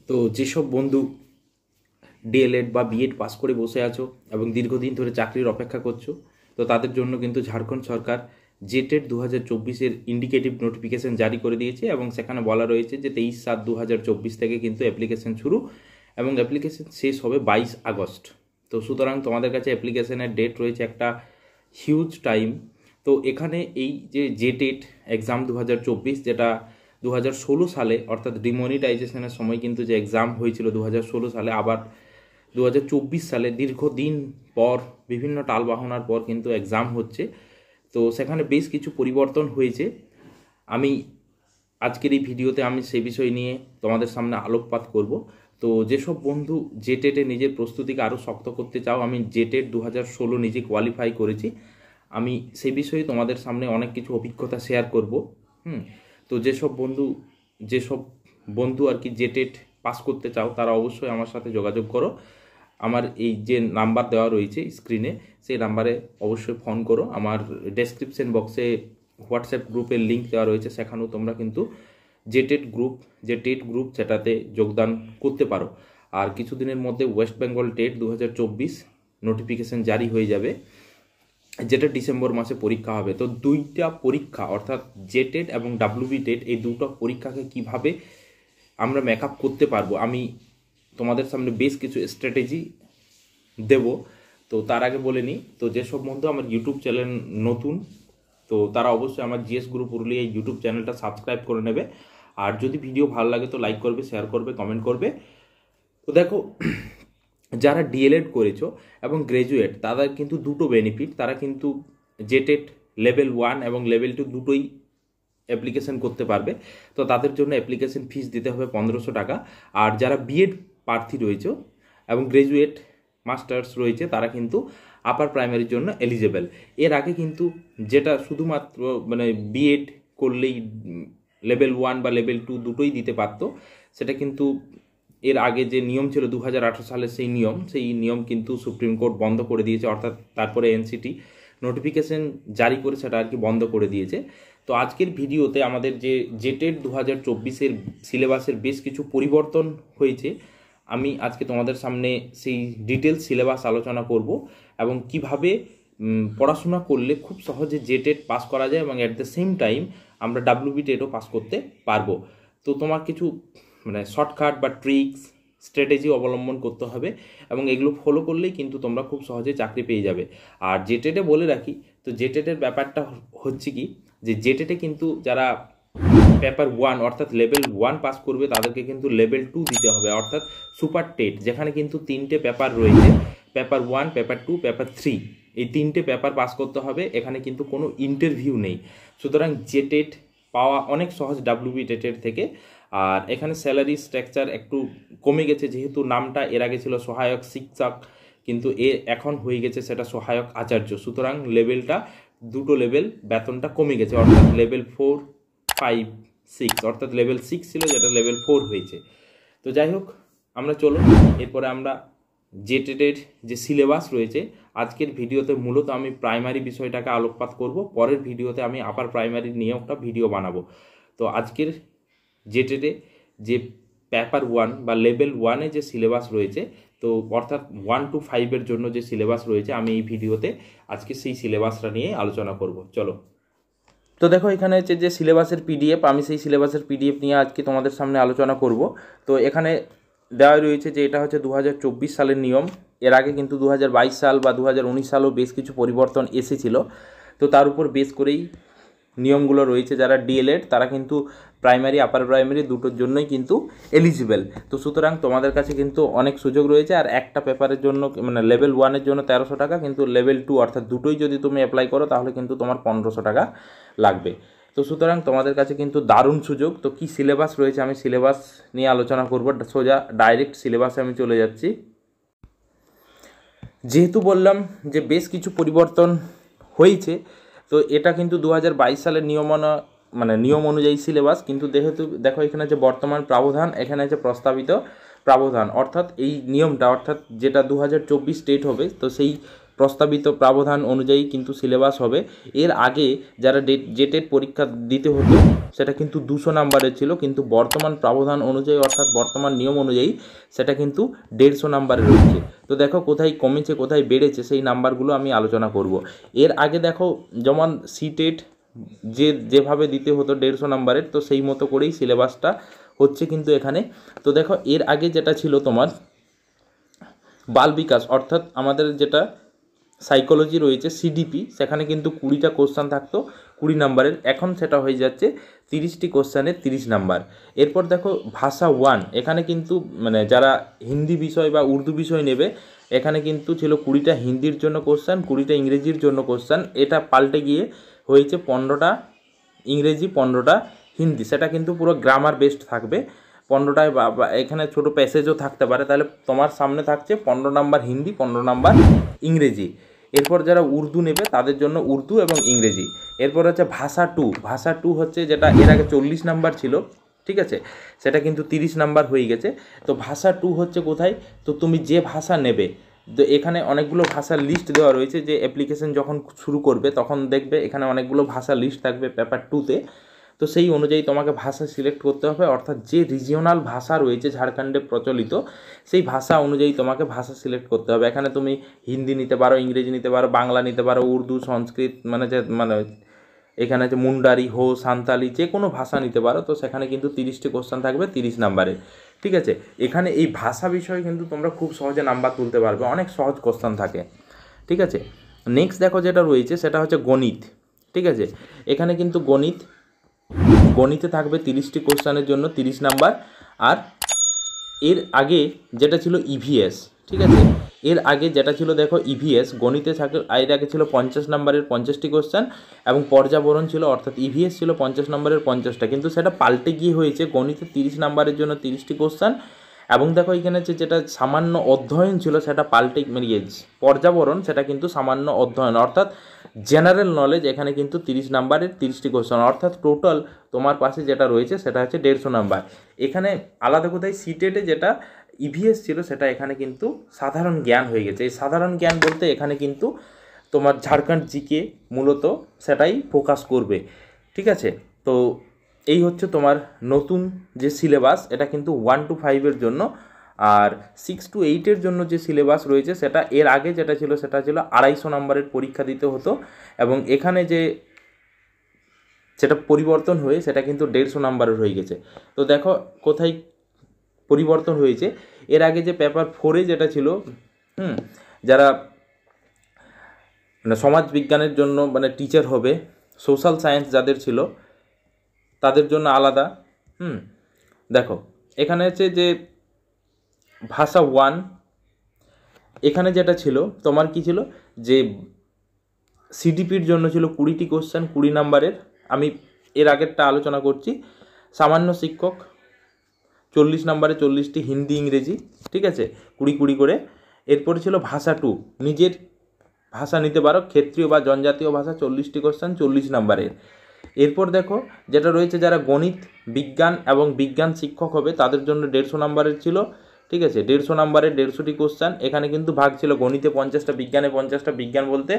তো যেসব বন্ধু ডিএলএড বা বিএড পাস করে বসে আছো এবং দীর্ঘদিন ধরে চাকরির অপেক্ষা করছো, তো তাদের জন্য কিন্তু ঝাড়খণ্ড সরকার জেটেড 2024-এর ইন্ডিকেটিভ নোটিফিকেশন জারি করে দিয়েছে এবং সেখানে বলা রয়েছে যে 23/7/2024 থেকে কিন্তু অ্যাপ্লিকেশন শুরু এবং অ্যাপ্লিকেশন শেষ হবে 22 আগস্ট। তো সুতরাং তোমাদের কাছে অ্যাপ্লিকেশনের ডেট রয়েছে একটা হিউজ টাইম। তো এখানে এই যে জেটেড এক্সাম 2024 যেটা 2016 সালে অর্থাৎ ডিমনিটাইজেশনের সময় কিন্তু যে এক্সাম হয়েছিল 2016 সালে, আবার 2024 সালে দীর্ঘদিন পর বিভিন্ন টালবাহনার পর কিন্তু এক্সাম হচ্ছে। তো সেখানে বেশ কিছু পরিবর্তন হয়েছে। আমি আজকের এই ভিডিওতে আমি সেই বিষয় নিয়ে তোমাদের সামনে আলোকপাত করব। তো যেসব বন্ধু জেটেটে নিজের প্রস্তুতিকে আরও শক্ত করতে চাও, আমি জেটেট 2016 নিজে কোয়ালিফাই করেছি, আমি সেই বিষয়ে তোমাদের সামনে অনেক কিছু অভিজ্ঞতা শেয়ার করব। তো যেসব বন্ধু আর কি জেটেট পাস করতে চাও তারা অবশ্যই আমার সাথে যোগাযোগ করো। আমার এই যে নাম্বার দেওয়া রয়েছে স্ক্রিনে, সেই নাম্বারে অবশ্যই ফোন করো। আমার ডেসক্রিপশন বক্সে হোয়াটসঅ্যাপ গ্রুপের লিঙ্ক দেওয়া রয়েছে, সেখানেও তোমরা কিন্তু জেটেট গ্রুপ সেটাতে যোগদান করতে পারো। আর কিছুদিনের মধ্যে ওয়েস্ট বেঙ্গল টেট 2024 নোটিফিকেশন জারি হয়ে যাবে, যেটা ডিসেম্বর মাসে পরীক্ষা হবে। তো দুইটা পরীক্ষা অর্থাৎ জেটেট এবং ডাব্লিউবি টেট, এই দুটো পরীক্ষাকে কিভাবে আমরা মেকআপ করতে পারবো আমি তোমাদের সামনে বেশ কিছু স্ট্র্যাটেজি দেব। তো তার আগে বলে নিই, তো যেসব বন্ধু আমার ইউটিউব চ্যানেল নতুন, তো তারা অবশ্যই আমার জিএস গুরু পুরুলিয়া এই ইউটিউব চ্যানেলটা সাবস্ক্রাইব করে নেবে। আর যদি ভিডিও ভালো লাগে তো লাইক করবে, শেয়ার করবে, কমেন্ট করবে। তো দেখো, যারা ডিএলএড করেছো এবং গ্র্যাজুয়েট তাদের কিন্তু দুটো বেনিফিট, তারা কিন্তু জেটেট লেভেল 1 এবং লেভেল 2 দুটোই অ্যাপ্লিকেশন করতে পারবে। তো তাদের জন্য অ্যাপ্লিকেশন ফিস দিতে হবে 1500 টাকা। আর যারা বিএড প্রার্থী রয়েছে এবং গ্র্যাজুয়েট মাস্টার্স রয়েছে তারা কিন্তু আপার প্রাইমারির জন্য এলিজেবল। এর আগে কিন্তু যেটা শুধুমাত্র মানে বিএড করলেই লেভেল 1 বা লেভেল 2 দুটোই দিতে পারতো, সেটা কিন্তু এর আগে যে নিয়ম ছিল 2018 সালের সেই নিয়ম কিন্তু সুপ্রিম কোর্ট বন্ধ করে দিয়েছে, অর্থাৎ তারপরে এনসিটি নোটিফিকেশন জারি করে সেটা আর কি বন্ধ করে দিয়েছে। তো আজকের ভিডিওতে আমাদের যে জেটেড 2024-এর সিলেবাসের বেশ কিছু পরিবর্তন হয়েছে, আমি আজকে তোমাদের সামনে সেই ডিটেলস সিলেবাস আলোচনা করব এবং কিভাবে পড়াশোনা করলে খুব সহজে জেটেড পাস করা যায় এবং অ্যাট দ্য সেম টাইম আমরা ডাব্লিউবি টেটও পাস করতে পারবো। তো তোমার কিছু মানে শর্টকাট বা ট্রিক্স স্ট্র্যাটেজি অবলম্বন করতে হবে এবং এগুলো ফলো করলেই কিন্তু তোমরা খুব সহজে চাকরি পেয়ে যাবে। আর জেটেটে বলে রাখি, তো জেটেটের ব্যাপারটা হচ্ছে কি, যে জেটেটে কিন্তু যারা পেপার 1 অর্থাৎ লেভেল 1 পাস করবে তাদেরকে কিন্তু লেভেল 2 দিতে হবে, অর্থাৎ সুপার টেট, যেখানে কিন্তু 3টে পেপার রয়েছে, পেপার 1, পেপার 2, পেপার 3, এই 3টে পেপার পাস করতে হবে। এখানে কিন্তু কোনো ইন্টারভিউ নেই, সুতরাং জেটেট পাওয়া অনেক সহজ ডাব্লিউবি টেটের থেকে। আর এখানে স্যালারি স্ট্রাকচার একটু কমে গেছে, যেহেতু নামটা এর আগে ছিল সহায়ক শিক্ষক, কিন্তু এখন হয়ে গেছে সেটা সহায়ক আচার্য, সুতরাং লেভেলটা দুটো লেভেল বেতনটা কমে গেছে, অর্থাৎ লেভেল 4, 5, 6, অর্থাৎ লেভেল 6 ছিল যেটা লেভেল 4 হয়েছে। তো যাই হোক, আমরা চলো এরপরে আমরা জেটেটের যে সিলেবাস রয়েছে, আজকের ভিডিওতে মূলত আমি প্রাইমারি বিষয়টাকে আলোকপাত করব, পরের ভিডিওতে আমি আপার প্রাইমারি নিয়ে একটা ভিডিও বানাবো। তো আজকের জেটেটে যে পেপার 1 বা লেভেল 1-এ যে সিলেবাস রয়েছে, তো অর্থাৎ 1 to 5-এর জন্য যে সিলেবাস রয়েছে, আমি এই ভিডিওতে আজকে সেই সিলেবাসটা নিয়ে আলোচনা করব। চলো, তো দেখো এখানে হচ্ছে যে সিলেবাসের পিডিএফ, আমি সেই সিলেবাসের পিডিএফ নিয়ে আজকে তোমাদের সামনে আলোচনা করব। তো এখানে দেওয়া রয়েছে যে এটা হচ্ছে 2024 সালের নিয়ম। এর আগে কিন্তু 2022 সাল বা 2019 সালেও বেশ কিছু পরিবর্তন এসেছিল, তো তার উপর বেস করেই নিয়মগুলো রয়েছে। যারা ডিএলএড তারা কিন্তু প্রাইমারি আপার প্রাইমারি দুটোর জন্যই কিন্তু এলিজিবল। তো সুতরাং তোমাদের কাছে কিন্তু অনেক সুযোগ রয়েছে। আর একটা পেপারের জন্য মানে লেভেল 1-এর জন্য 1300 টাকা, কিন্তু লেভেল 2 অর্থাৎ দুটোই যদি তুমি অ্যাপ্লাই করো তাহলে কিন্তু তোমার 1500 টাকা লাগবে। তো সুতরাং তোমাদের কাছে কিন্তু দারুণ সুযোগ। তো কি সিলেবাস রয়েছে আমি সিলেবাস নিয়ে আলোচনা করব, সোজা ডাইরেক্ট সিলেবাসে আমি চলে যাচ্ছি। যেহেতু বললাম যে বেশ কিছু পরিবর্তন হয়েছে, তো এটা কিন্তু 2022 সালের নিয়ম অনুযায়ী সিলেবাস, কিন্তু দেখো এখানে যে বর্তমান প্রাবধান, এখানে আছে প্রস্তাবিত প্রাবধান, অর্থাৎ এই নিয়মটা অর্থাৎ যেটা 2024 স্টেট হবে, তো সেই প্রস্তাবিত প্রাবধান অনুযায়ী কিন্তু সিলেবাস হবে। এর আগে যারা জেটের পরীক্ষা দিতে হতো সেটা কিন্তু 200 নাম্বারের ছিল, কিন্তু বর্তমান প্রাবধান অনুযায়ী অর্থাৎ বর্তমান নিয়ম অনুযায়ী সেটা কিন্তু 150 নাম্বারের রয়েছে। তো দেখো কোথায় কমেছে কোথায় বেড়েছে সেই নাম্বারগুলো আমি আলোচনা করব। এর আগে দেখো যেমন সিটেট যেভাবে দিতে হতো 150 নাম্বারের, তো সেই মতো করেই সিলেবাসটা হচ্ছে কিন্তু এখানে। তো দেখো এর আগে যেটা ছিল তোমার বাল বিকাশ অর্থাৎ আমাদের যেটা সাইকোলজি রয়েছে সিডিপি, সেখানে কিন্তু 20টা কোশ্চান থাকতো 20 নাম্বারের, এখন সেটা হয়ে যাচ্ছে 30টি কোশ্চানের 30 নাম্বার। এরপর দেখো ভাষা 1, এখানে কিন্তু মানে যারা হিন্দি বিষয় বা উর্দু বিষয় নেবে এখানে কিন্তু ছিল 20টা হিন্দির জন্য কোশ্চান, 20টা ইংরেজির জন্য কোশ্চান। এটা পাল্টে গিয়ে হয়েছে 15টা ইংরেজি 15টা হিন্দি, সেটা কিন্তু পুরো গ্রামার বেসড থাকবে। 15টায় বা এখানে ছোটো প্যাসেজও থাকতে পারে, তাহলে তোমার সামনে থাকছে 15 নাম্বার হিন্দি 15 নাম্বার ইংরেজি। এরপর যারা উর্দু নেবে তাদের জন্য উর্দু এবং ইংরেজি। এরপর হচ্ছে ভাষা 2, ভাষা 2 হচ্ছে যেটা এর আগে 40 নাম্বার ছিল, ঠিক আছে, সেটা কিন্তু 30 নাম্বার হয়ে গেছে। তো ভাষা 2 হচ্ছে কোথায়, তো তুমি যে ভাষা নেবে, তো এখানে অনেকগুলো ভাষার লিস্ট দেওয়া রয়েছে। যে অ্যাপ্লিকেশন যখন শুরু করবে তখন দেখবে এখানে অনেকগুলো ভাষার লিস্ট থাকবে পেপার 2তে। তো সেই অনুযায়ী তোমাকে ভাষা সিলেক্ট করতে হবে, অর্থাৎ যে রিজিওনাল ভাষা রয়েছে ঝাড়খণ্ডে প্রচলিত সেই ভাষা অনুযায়ী তোমাকে ভাষা সিলেক্ট করতে হবে। এখানে তুমি হিন্দি নিতে পারো, ইংরেজি নিতে পারো, বাংলা নিতে পারো, উর্দু, সংস্কৃত, মানে এখানে যে মুন্ডারি, হো, সান্তালি, যে কোনো ভাষা নিতে পারো। তো সেখানে কিন্তু 30টি কোশ্চেন থাকবে 30 নাম্বারের, ঠিক আছে। এখানে এই ভাষা বিষয়ে কিন্তু তোমরা খুব সহজে নাম্বার তুলতে পারবে, অনেক সহজ কোশ্চেন থাকে, ঠিক আছে। নেক্সট দেখো যেটা রয়েছে সেটা হচ্ছে গণিত, ঠিক আছে। এখানে কিন্তু গণিতে থাকবে 30টি কোশ্চেনের জন্য 30 নাম্বার। আর এর আগে যেটা ছিল ইভিএস, ঠিক আছে, এর আগে যেটা ছিল দেখো ইভিএস গণিতে থাকে, এর আগে ছিল 50 নাম্বারের 50টি কোশ্চেন এবং পর্যাবরণ ছিল, অর্থাৎ ইভিএস ছিল 50 নাম্বারের 50টা, কিন্তু সেটা পাল্টে গিয়ে হয়েছে গণিতে 30 নাম্বারের জন্য 30টি কোশ্চেন। এবং দেখো এখানে যেটা সামান্য অধ্যয়ন ছিল সেটা পাল্টে পর্যাবরণ, সেটা কিন্তু সামান্য অধ্যয়ন, অর্থাৎ জেনারেল নলেজ এখানে কিন্তু 30 নাম্বারের 30টি কোশ্চেন, অর্থাৎ টোটাল তোমার পাশে যেটা রয়েছে সেটা হচ্ছে 150 নাম্বার। এখানে আলাদা কোথায় সিটেটে যেটা ইভিএস ছিল সেটা এখানে কিন্তু সাধারণ জ্ঞান হয়ে গেছে। এই সাধারণ জ্ঞান বলতে এখানে কিন্তু তোমার ঝাড়খণ্ড জিকে মূলত সেটাই ফোকাস করবে, ঠিক আছে। তো এই হচ্ছে তোমার নতুন যে সিলেবাস, এটা কিন্তু 1 to 5 জন্য, আর 6 to 8 জন্য যে সিলেবাস রয়েছে সেটা এর আগে যেটা ছিল সেটা ছিল 250 নাম্বারের পরীক্ষা দিতে হতো, এবং এখানে যে সেটা পরিবর্তন হয়ে সেটা কিন্তু 150 নাম্বারের হয়ে গেছে। তো দেখো কোথায় পরিবর্তন হয়েছে। এর আগে যে পেপার 4-এ যেটা ছিল, যারা মানে সমাজ বিজ্ঞানের জন্য মানে টিচার হবে, সোশ্যাল সায়েন্স যাদের ছিল তাদের জন্য আলাদা। দেখো এখানে হচ্ছে যে ভাষা 1, এখানে যেটা ছিল তোমার কি ছিল যে সিডিপির জন্য ছিল 20টি কোশ্চেন 20 নাম্বারের। আমি এর আগেরটা আলোচনা করছি। সামান্য শিক্ষক 40 নাম্বারে 40টি হিন্দি ইংরেজি, ঠিক আছে, 20 করে। এরপরে ছিল ভাষা 2, নিজের ভাষা নিতে পারো, ক্ষেত্রীয় বা জনজাতীয় ভাষা, 40টি কোশ্চেন 40 নাম্বারের। এরপর দেখো যেটা রয়েছে যারা গণিত, বিজ্ঞান এবং বিজ্ঞান শিক্ষক হবে তাদের জন্য 150 নাম্বারের ছিল, ঠিক আছে, 150 নাম্বারের 150টি কোশ্চেন। এখানে কিন্তু ভাগ ছিল গণিতে 50টা, বিজ্ঞানে 50টা, বিজ্ঞান বলতে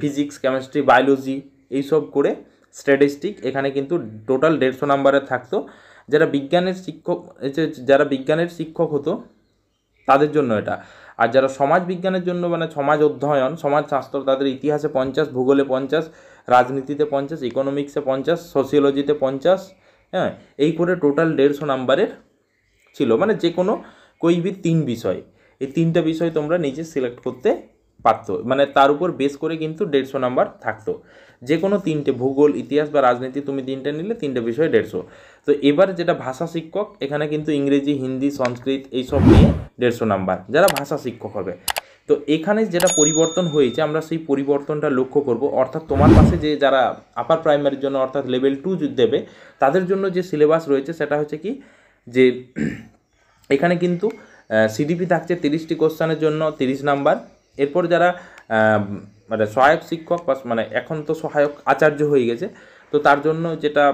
ফিজিক্স, কেমিস্ট্রি, বায়োলজি এইসব করে স্ট্যাটিস্টিক, এখানে কিন্তু টোটাল 150 নাম্বারের থাকতো। যারা বিজ্ঞানের শিক্ষক হতো তাদের জন্য এটা। আর যারা সমাজ বিজ্ঞানের জন্য মানে সমাজ অধ্যয়ন, সমাজশাস্ত্র, তাদের ইতিহাসে 50, ভূগোলে 50, রাজনীতিতে 50, ইকোনমিক্সে 50, সোশিওলজিতে 50, হ্যাঁ, এই করে টোটাল 150 নাম্বারের ছিল। মানে যে কোনো কোইবি 3 বিষয়, এই 3টা বিষয় তোমরা নিজে সিলেক্ট করতে পারতো, মানে তার উপর বেস করে কিন্তু 150 নাম্বার থাকতো। যে কোনো 3টে, ভূগোল, ইতিহাস বা রাজনীতি, তুমি 3টে নিলে 3টে বিষয় 150। তো এবার যেটা ভাষা শিক্ষক, এখানে কিন্তু ইংরেজি, হিন্দি, সংস্কৃত এইসব নিয়ে 150 নাম্বার যারা ভাষা শিক্ষক হবে। তো এখানে যেটা পরিবর্তন হয়েছে আমরা সেই পরিবর্তনটা লক্ষ্য করব, অর্থাৎ তোমার পাশে যে যারা আপার প্রাইমারির জন্য অর্থাৎ লেভেল 2 দেবে তাদের জন্য যে সিলেবাস রয়েছে সেটা হচ্ছে কি যে এখানে কিন্তু সিডিপি থাকছে 30টি কোশ্চেনের জন্য 30 নাম্বার। এরপর যারা মানে সহায়ক শিক্ষক মানে এখন তো সহায়ক আচার্য হয়ে গেছে, তো তার জন্য যেটা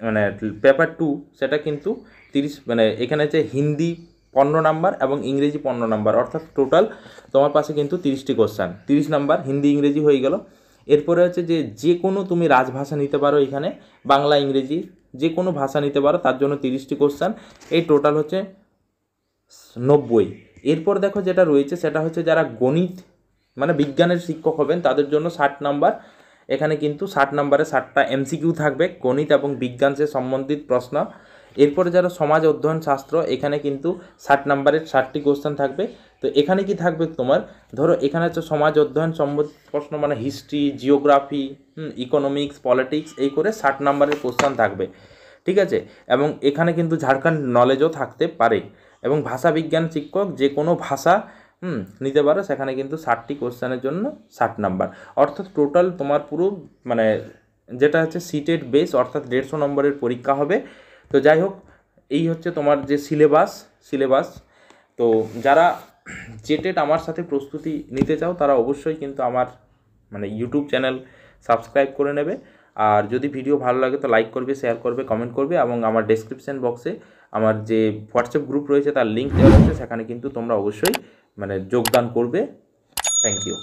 মানে পেপার 2 সেটা কিন্তু 30, মানে এখানে যে হিন্দি 15 নাম্বার এবং ইংরেজি 15 নাম্বার, অর্থাৎ টোটাল তোমার পাশে কিন্তু 30টি কোশ্চেন, 30 নাম্বার হিন্দি ইংরেজি হয়ে গেল। এরপরে হচ্ছে যে কোনো তুমি রাজভাষা নিতে পারো, এখানে বাংলা ইংরেজি যে কোনো ভাষা নিতে পারো, তার জন্য 30টি কোশ্চেন, এই টোটাল হচ্ছে 90। এরপর দেখো যেটা রয়েছে সেটা হচ্ছে যারা গণিত মানে বিজ্ঞানের শিক্ষক হবেন তাদের জন্য 60 নাম্বার, এখানে কিন্তু 60 নাম্বারে 60টা এমসিকিউ থাকবে গণিত এবং বিজ্ঞান সে সম্বন্ধিত প্রশ্ন। এরপরে যারা সমাজ অধ্যয়ন শাস্ত্র, এখানে কিন্তু 60 নাম্বারের 60টি কোশ্চেন থাকবে। তো এখানে কি থাকবে তোমার, ধরো এখানে হচ্ছে সমাজ অধ্যয়ন সম্বন্ধিত প্রশ্ন মানে হিস্ট্রি, জিওগ্রাফি, ইকোনমিক্স, পলিটিক্স, এই করে 60 নাম্বারের কোশ্চেন থাকবে, ঠিক আছে। এবং এখানে কিন্তু ঝাড়খণ্ড নলেজও থাকতে পারে, এবং ভাষা বিজ্ঞান শিক্ষক যে কোনো ভাষা নিতে পারো, সেখানে কিন্তু 60টি কোশ্চেনের জন্য 60 নাম্বার, অর্থাৎ টোটাল তোমার পুরো মানে যেটা হচ্ছে সিটেড বেস, অর্থাৎ 150 নম্বরের পরীক্ষা হবে। তো যাই হোক, এই হচ্ছে তোমার যে সিলেবাস। তো যারা জেটেড আমার সাথে প্রস্তুতি নিতে চাও তারা অবশ্যই কিন্তু আমার মানে ইউটিউব চ্যানেল সাবস্ক্রাইব করে নেবে। আর যদি ভিডিও ভালো লাগে তো লাইক করবে, শেয়ার করবে, কমেন্ট করবে, এবং আমার ডেসক্রিপশন বক্সে আমার যে হোয়াটসঅ্যাপ গ্রুপ রয়েছে তার লিঙ্ক দেওয়া রয়েছে, সেখানে কিন্তু তোমরা অবশ্যই মানে যোগদান করবে। Thank you.